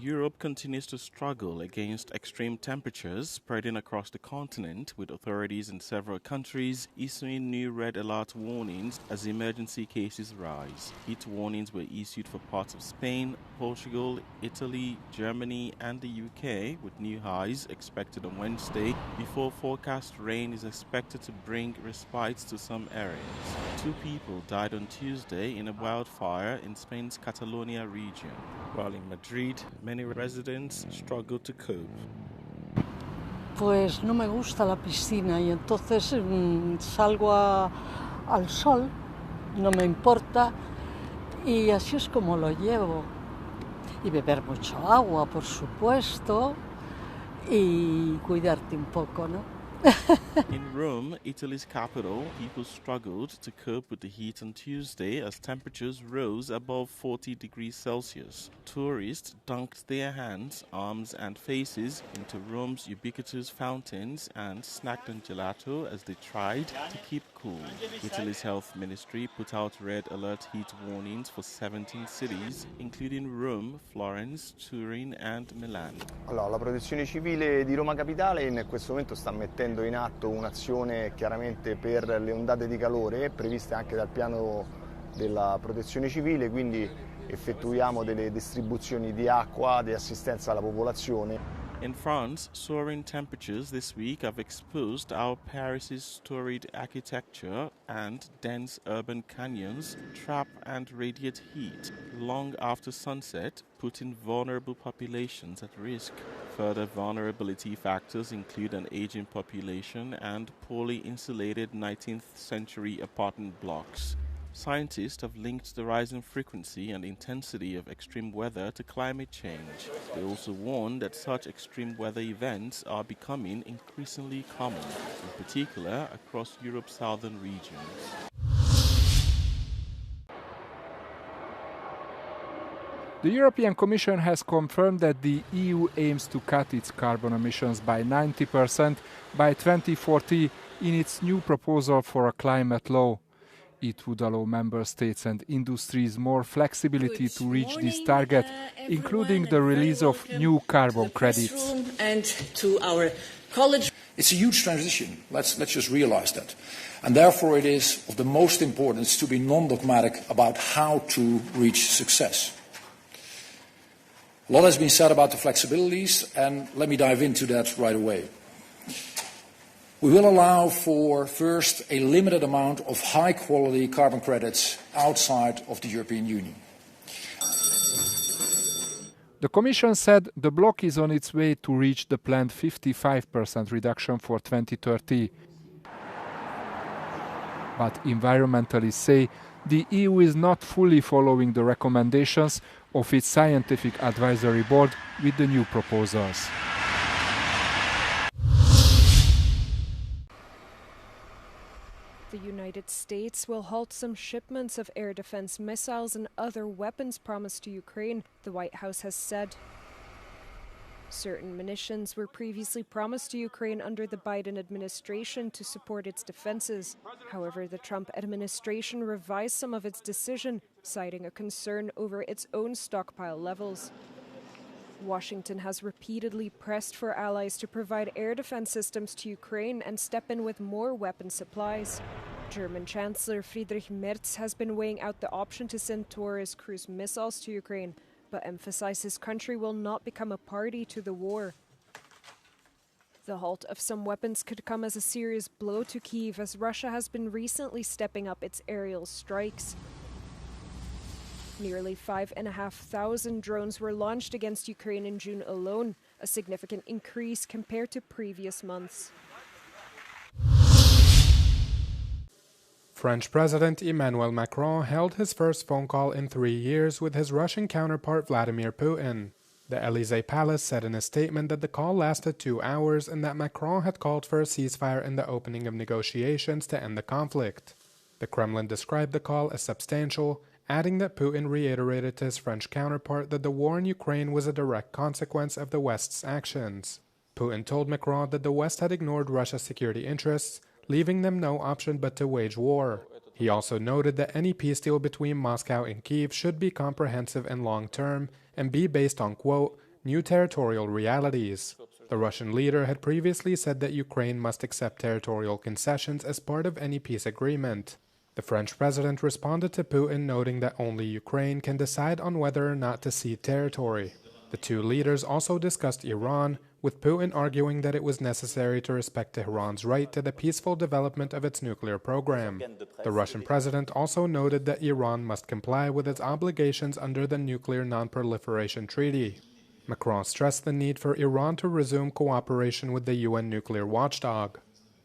Europe continues to struggle against extreme temperatures spreading across the continent, with authorities in several countries issuing new red alert warnings as emergency cases rise. Heat warnings were issued for parts of Spain, Portugal, Italy, Germany and the UK, with new highs expected on Wednesday, before forecast rain is expected to bring respite to some areas. 2 people died on Tuesday in a wildfire in Spain's Catalonia region, while in Madrid, many residents struggle to cope. Pues no me gusta la piscina y entonces salgo al sol, no me importa y así es como lo llevo. Y beber mucho agua, por supuesto, y cuidarte un poco, ¿no? In Rome, Italy's capital, people struggled to cope with the heat on Tuesday as temperatures rose above 40 degrees Celsius. Tourists dunked their hands, arms and faces into Rome's ubiquitous fountains and snacked on gelato as they tried to keep cool. Italy's health ministry put out red alert heat warnings for 17 cities, including Rome, Florence, Turin and Milan. Allora, la Protezione Civile di Roma Capitale in questo momento sta mettendo in atto un'azione chiaramente per le ondate di calore previste anche dal piano della Protezione Civile, quindi effettuiamo delle distribuzioni di acqua, di assistenza alla popolazione. In France, soaring temperatures this week have exposed how Paris's storied architecture and dense urban canyons trap and radiate heat long after sunset, putting vulnerable populations at risk. Further vulnerability factors include an aging population and poorly insulated 19th century apartment blocks. Scientists have linked the rising frequency and intensity of extreme weather to climate change. They also warn that such extreme weather events are becoming increasingly common, in particular across Europe's southern regions. The European Commission has confirmed that the EU aims to cut its carbon emissions by 90% by 2040 in its new proposal for a climate law. It would allow member states and industries more flexibility to reach this target, including the release of new carbon credits. And to our college. It's a huge transition, let's just realize that. And therefore it is of the most importance to be non-dogmatic about how to reach success. A lot has been said about the flexibilities, and let me dive into that right away. We will allow for, first, a limited amount of high-quality carbon credits outside of the European Union. The Commission said the bloc is on its way to reach the planned 55% reduction for 2030. But environmentalists say the EU is not fully following the recommendations of its scientific advisory board with the new proposals. The United States will halt some shipments of air defense missiles and other weapons promised to Ukraine, the White House has said. Certain munitions were previously promised to Ukraine under the Biden administration to support its defenses. However, the Trump administration revised some of its decision, citing a concern over its own stockpile levels. Washington has repeatedly pressed for allies to provide air defense systems to Ukraine and step in with more weapon supplies. German Chancellor Friedrich Merz has been weighing out the option to send Taurus cruise missiles to Ukraine, but emphasized his country will not become a party to the war. The halt of some weapons could come as a serious blow to Kyiv, as Russia has been recently stepping up its aerial strikes. Nearly 5,500 drones were launched against Ukraine in June alone, a significant increase compared to previous months. French President Emmanuel Macron held his first phone call in 3 years with his Russian counterpart Vladimir Putin. The Élysée Palace said in a statement that the call lasted 2 hours and that Macron had called for a ceasefire and the opening of negotiations to end the conflict. The Kremlin described the call as substantial, adding that Putin reiterated to his French counterpart that the war in Ukraine was a direct consequence of the West's actions. Putin told Macron that the West had ignored Russia's security interests, leaving them no option but to wage war. He also noted that any peace deal between Moscow and Kyiv should be comprehensive and long-term and be based on, quote, new territorial realities. The Russian leader had previously said that Ukraine must accept territorial concessions as part of any peace agreement. The French president responded to Putin, noting that only Ukraine can decide on whether or not to cede territory. The two leaders also discussed Iran, with Putin arguing that it was necessary to respect Tehran's right to the peaceful development of its nuclear program. The Russian president also noted that Iran must comply with its obligations under the Nuclear Non-Proliferation Treaty. Macron stressed the need for Iran to resume cooperation with the UN nuclear watchdog.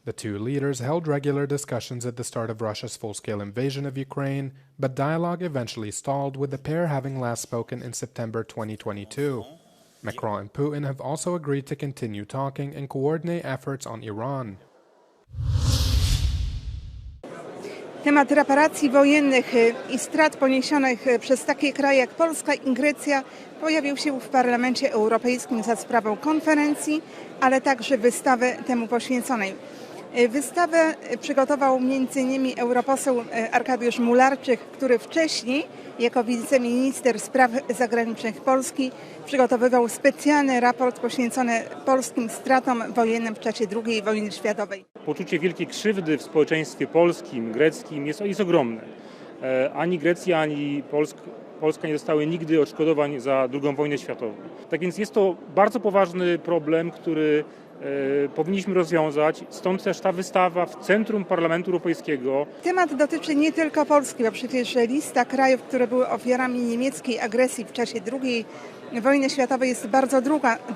The two leaders held regular discussions at the start of Russia's full-scale invasion of Ukraine, but dialogue eventually stalled, with the pair having last spoken in September 2022. Macron and Putin have also agreed to continue talking and coordinate efforts on Iran. Temat reparacji wojennych i strat poniesionych przez takie kraje jak Polska i Grecja pojawił się w Parlamencie Europejskim za sprawą konferencji, ale także wystawy temu poświęconej. Wystawę przygotował m.in. europoseł Arkadiusz Mularczyk, który wcześniej jako wiceminister spraw zagranicznych Polski przygotowywał specjalny raport poświęcony polskim stratom wojennym w czasie II wojny światowej. Poczucie wielkiej krzywdy w społeczeństwie polskim, greckim jest ogromne. Ani Grecja, ani Polska nie dostały nigdy odszkodowań za II wojnę światową. Tak więc jest to bardzo poważny problem, który powinniśmy rozwiązać, stąd też ta wystawa w centrum Parlamentu Europejskiego. Temat dotyczy nie tylko Polski, bo przecież lista krajów, które były ofiarami niemieckiej agresji w czasie II wojny światowej jest bardzo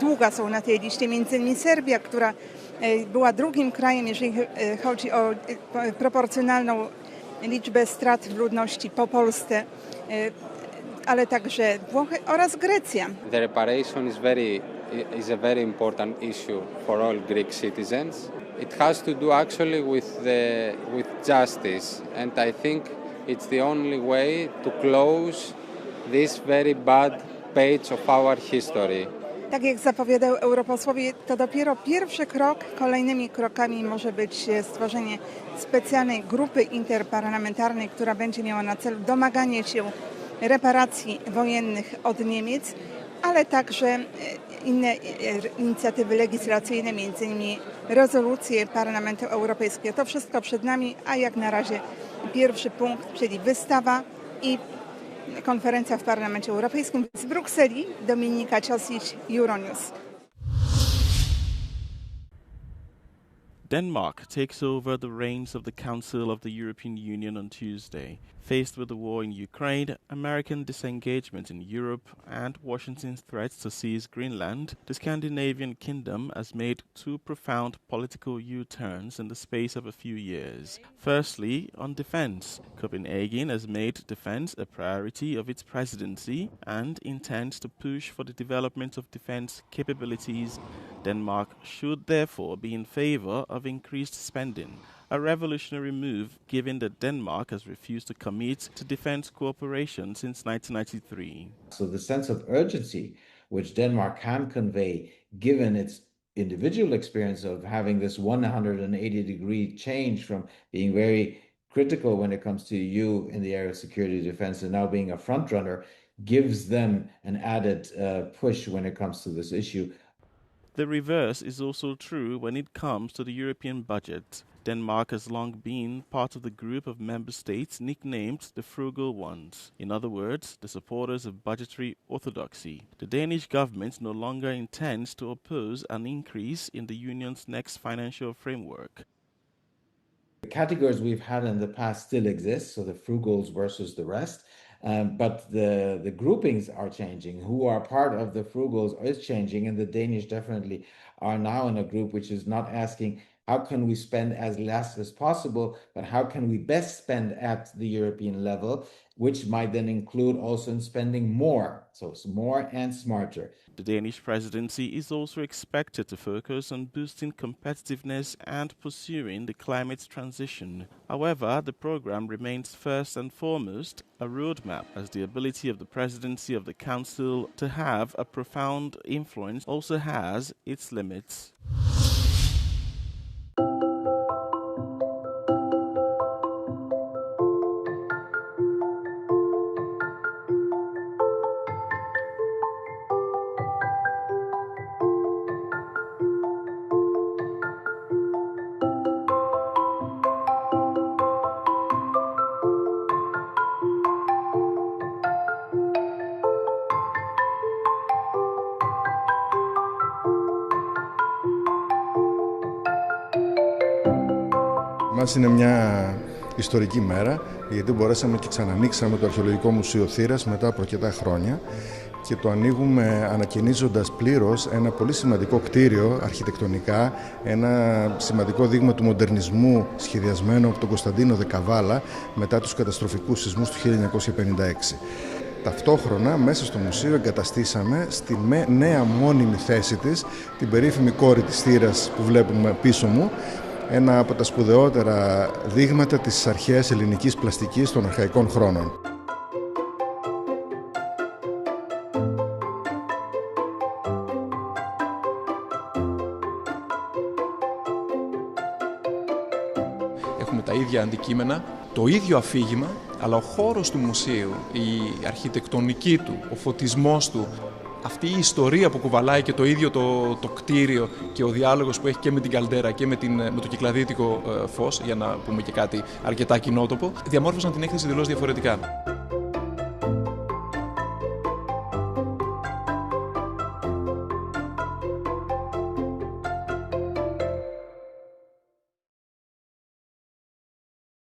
długa są na tej liście, m.in. Serbia, która była drugim krajem, jeżeli chodzi o proporcjonalną liczbę strat w ludności po Polsce, ale także Włochy oraz Grecja. The reparation is a very important issue for all Greek citizens. It has to do actually with justice, and I think it's the only way to close this very bad page of our history. Tak jak zapowiadają europosłowie, to dopiero pierwszy krok. Kolejnymi krokami może być stworzenie specjalnej grupy interparlamentarnej, która będzie miała na celu domaganie się reparacji wojennych od Niemiec, ale także inne inicjatywy legislacyjne, m.in. rezolucje Parlamentu Europejskiego. To wszystko przed nami, a jak na razie pierwszy punkt, czyli wystawa i konferencja w Parlamencie Europejskim. Z Brukseli Dominika Ciosić, Euronews. Denmark takes over the reins of the Council of the European Union on Tuesday. Faced with the war in Ukraine, American disengagement in Europe, and Washington's threats to seize Greenland, the Scandinavian kingdom has made two profound political U-turns in the space of a few years. Firstly, on defense. Copenhagen has made defense a priority of its presidency and intends to push for the development of defense capabilities. Denmark should therefore be in favor of increased spending, a revolutionary move given that Denmark has refused to commit to defense cooperation since 1993. So the sense of urgency which Denmark can convey, given its individual experience of having this 180-degree change from being very critical when it comes to EU in the area of security and defense and now being a frontrunner, gives them an added push when it comes to this issue. The reverse is also true when it comes to the European budget. Denmark has long been part of the group of member states nicknamed the frugal ones. In other words, the supporters of budgetary orthodoxy. The Danish government no longer intends to oppose an increase in the union's next financial framework. The categories we've had in the past still exist, so the frugals versus the rest. But the groupings are changing. Who are part of the frugals is changing, and the Danish definitely are now in a group which is not asking how can we spend as less as possible, but how can we best spend at the European level, which might then include also in spending more. So it's more and smarter. The Danish presidency is also expected to focus on boosting competitiveness and pursuing the climate transition. However, the program remains first and foremost a roadmap, as the ability of the presidency of the Council to have a profound influence also has its limits. μας είναι μια ιστορική μέρα, γιατί μπορέσαμε και ξανανοίξαμε το Αρχαιολογικό Μουσείο Θήρας μετά από αρκετά χρόνια και το ανοίγουμε ανακαινίζοντας πλήρως ένα πολύ σημαντικό κτίριο αρχιτεκτονικά, ένα σημαντικό δείγμα του μοντερνισμού σχεδιασμένο από τον Κωνσταντίνο Δεκαβάλα μετά τους καταστροφικούς σεισμούς του 1956. Ταυτόχρονα μέσα στο μουσείο εγκαταστήσαμε στη νέα μόνιμη θέση της την περίφημη κόρη της θύρας που βλέπουμε πίσω μου, ένα από τα σπουδαιότερα δείγματα της αρχαίας ελληνικής πλαστικής των αρχαϊκών χρόνων. Έχουμε τα ίδια αντικείμενα, το ίδιο αφήγημα, αλλά ο χώρος του μουσείου, η αρχιτεκτονική του, ο φωτισμός του, αυτή η ιστορία που κουβαλάει και το ίδιο το κτίριο και ο διάλογος που έχει και με την καλντέρα και με το κυκλαδίτικο φως, για να πούμε και κάτι αρκετά κοινότοπο, διαμόρφωσαν την έκθεση εντελώς διαφορετικά.